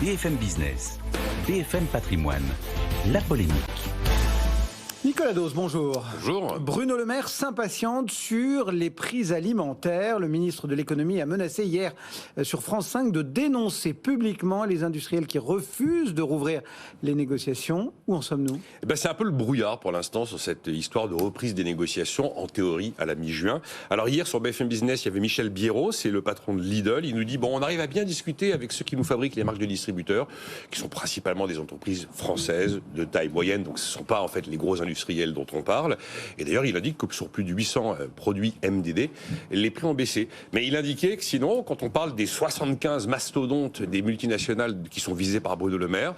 BFM Business, BFM Patrimoine, la polémique. Nicolas Dose, bonjour. Bonjour. Bruno Le Maire s'impatiente sur les prix alimentaires. Le ministre de l'économie a menacé hier sur France 5 de dénoncer publiquement les industriels qui refusent de rouvrir les négociations. Où en sommes-nous ? C'est un peu le brouillard pour l'instant sur cette histoire de reprise des négociations, en théorie, à la mi-juin. Alors hier, sur BFM Business, il y avait Michel Biérot, c'est le patron de Lidl. Il nous dit, on arrive à bien discuter avec ceux qui nous fabriquent les marques de distributeurs, qui sont principalement des entreprises françaises de taille moyenne, donc ce ne sont pas en fait les gros industriels dont on parle. Et d'ailleurs, il indique que sur plus de 800 produits MDD, les prix ont baissé. Mais il indiquait que sinon, quand on parle des 75 mastodontes des multinationales qui sont visées par Bruno Le Maire,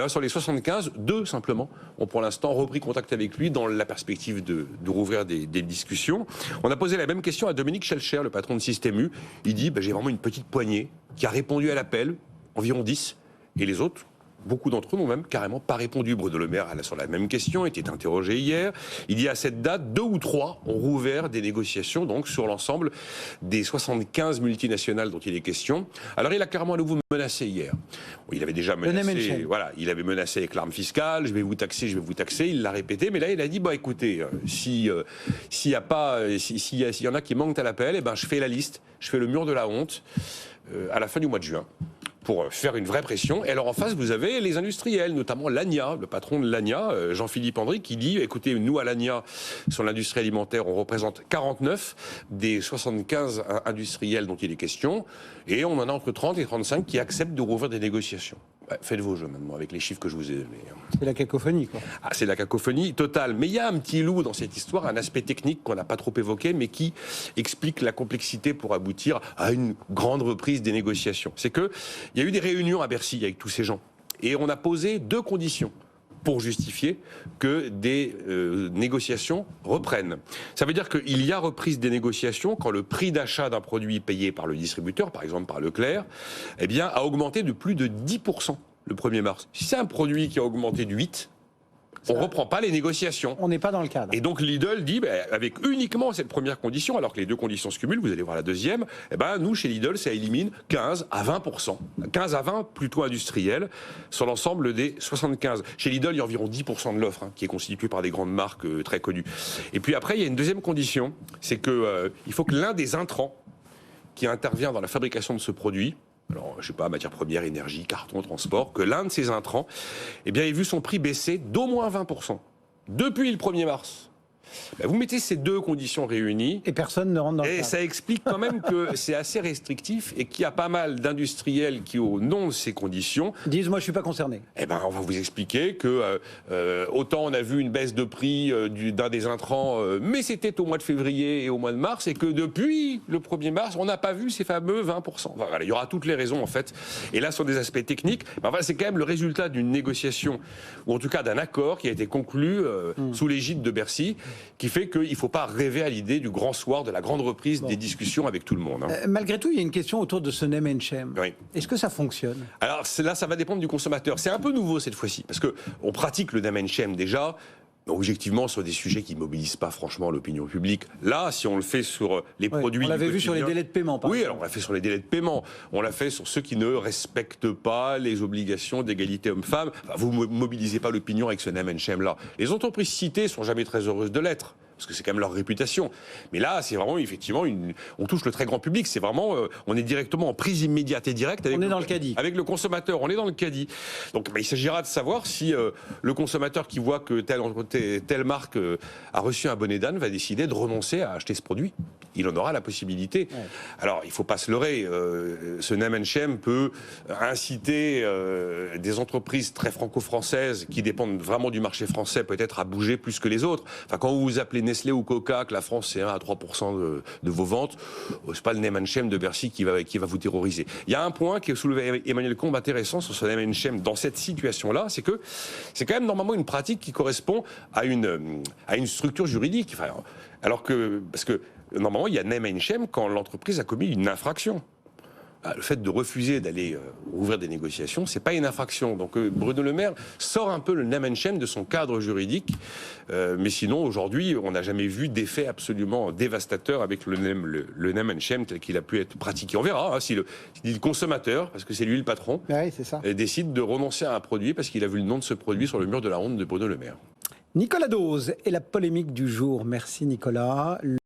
sur les 75, 2 simplement ont pour l'instant repris contact avec lui dans la perspective de rouvrir des discussions. On a posé la même question à Dominique Schelcher, le patron de Système U. Il dit, j'ai vraiment une petite poignée qui a répondu à l'appel, environ 10, et les autres, beaucoup d'entre eux n'ont même carrément pas répondu. Bruno Le Maire, sur la même question, était interrogé hier. Il dit à cette date, 2 ou 3 ont rouvert des négociations donc sur l'ensemble des 75 multinationales dont il est question. Alors il a clairement à nouveau menacé hier. Il avait déjà menacé, il avait menacé avec l'arme fiscale, je vais vous taxer, il l'a répété, mais là il a dit, écoutez, s'il y en a qui manquent à l'appel, je fais la liste, je fais le mur de la honte à la fin du mois de juin, pour faire une vraie pression. Et alors en face, vous avez les industriels, notamment l'ANIA, le patron de l'ANIA, Jean-Philippe Andry, qui dit, écoutez, nous à l'ANIA, sur l'industrie alimentaire, on représente 49 des 75 industriels dont il est question, et on en a entre 30 et 35 qui acceptent de rouvrir des négociations. Faites vos jeux maintenant, avec les chiffres que je vous ai donnés. C'est la cacophonie, quoi. C'est la cacophonie totale. Mais il y a un petit loup dans cette histoire, un aspect technique qu'on n'a pas trop évoqué, mais qui explique la complexité pour aboutir à une grande reprise des négociations. C'est qu'il y a eu des réunions à Bercy avec tous ces gens. Et on a posé 2 conditions pour justifier que des négociations reprennent. Ça veut dire qu'il y a reprise des négociations quand le prix d'achat d'un produit payé par le distributeur, par exemple par Leclerc, a augmenté de plus de 10% le 1er mars. Si c'est un produit qui a augmenté de 8%, on ne reprend pas les négociations. On n'est pas dans le cadre. Et donc Lidl dit, avec uniquement cette première condition, alors que les 2 conditions se cumulent, vous allez voir la deuxième, nous, chez Lidl, ça élimine 15 à 20%. 15 à 20 plutôt industriels sur l'ensemble des 75. Chez Lidl, il y a environ 10% de l'offre qui est constituée par des grandes marques très connues. Et puis après, il y a une deuxième condition, c'est qu'il faut que l'un des intrants qui intervient dans la fabrication de ce produit, alors, matière première, énergie, carton, transport, que l'un de ces intrants, ait vu son prix baisser d'au moins 20% depuis le 1er mars. Vous mettez ces 2 conditions réunies. Et personne ne rentre dans le cadre. Et ça explique quand même que c'est assez restrictif et qu'il y a pas mal d'industriels qui, au nom de ces conditions, disent, moi je suis pas concerné. On va vous expliquer que autant on a vu une baisse de prix d'un des intrants, mais c'était au mois de février et au mois de mars, et que depuis le 1er mars, on n'a pas vu ces fameux 20%. Il y aura toutes les raisons en fait. Et là, sur des aspects techniques, c'est quand même le résultat d'une négociation, ou en tout cas d'un accord qui a été conclu sous l'égide de Bercy, qui fait qu'il ne faut pas rêver à l'idée du grand soir, de la grande reprise des discussions avec tout le monde. Malgré tout, il y a une question autour de ce name and shame. Oui. Est-ce que ça fonctionne ? Alors là, ça va dépendre du consommateur. C'est un peu nouveau cette fois-ci, parce qu'on pratique le name and shame déjà, objectivement sur des sujets qui ne mobilisent pas franchement l'opinion publique. Là, si on le fait sur les produits... On l'avait vu sur les délais de paiement, par exemple. Alors on l'a fait sur les délais de paiement. On l'a fait sur ceux qui ne respectent pas les obligations d'égalité homme-femme. Vous ne mobilisez pas l'opinion avec ce name and shame-là. Les entreprises citées ne sont jamais très heureuses de l'être, parce que c'est quand même leur réputation. Mais là, c'est vraiment, effectivement, on touche le très grand public. C'est vraiment, on est directement en prise immédiate et directe avec, dans le caddie. Avec le consommateur. On est dans le caddie. Donc, il s'agira de savoir si le consommateur qui voit que telle marque a reçu un bonnet d'âne va décider de renoncer à acheter ce produit. Il en aura la possibilité. Ouais. Alors, il ne faut pas se leurrer. Ce name and shame peut inciter des entreprises très franco-françaises qui dépendent vraiment du marché français, peut-être à bouger plus que les autres. Quand vous vous appelez Nestlé ou Coca, que la France c'est 1 à 3% de vos ventes, c'est pas le name and shame de Bercy qui va vous terroriser. Il y a un point qui est soulevé Emmanuel Combe intéressant sur ce name and shame dans cette situation-là, c'est que c'est quand même normalement une pratique qui correspond à une structure juridique. Parce que normalement il y a name and shame quand l'entreprise a commis une infraction. le fait de refuser d'aller ouvrir des négociations, c'est pas une infraction. Donc Bruno Le Maire sort un peu le name and shame de son cadre juridique. Mais sinon, aujourd'hui, on n'a jamais vu d'effet absolument dévastateur avec le name and shame tel qu'il a pu être pratiqué. On verra si le consommateur, parce que c'est lui le patron, Oui, c'est ça. décide de renoncer à un produit parce qu'il a vu le nom de ce produit sur le mur de la honte de Bruno Le Maire. Nicolas Dose et la polémique du jour. Merci Nicolas.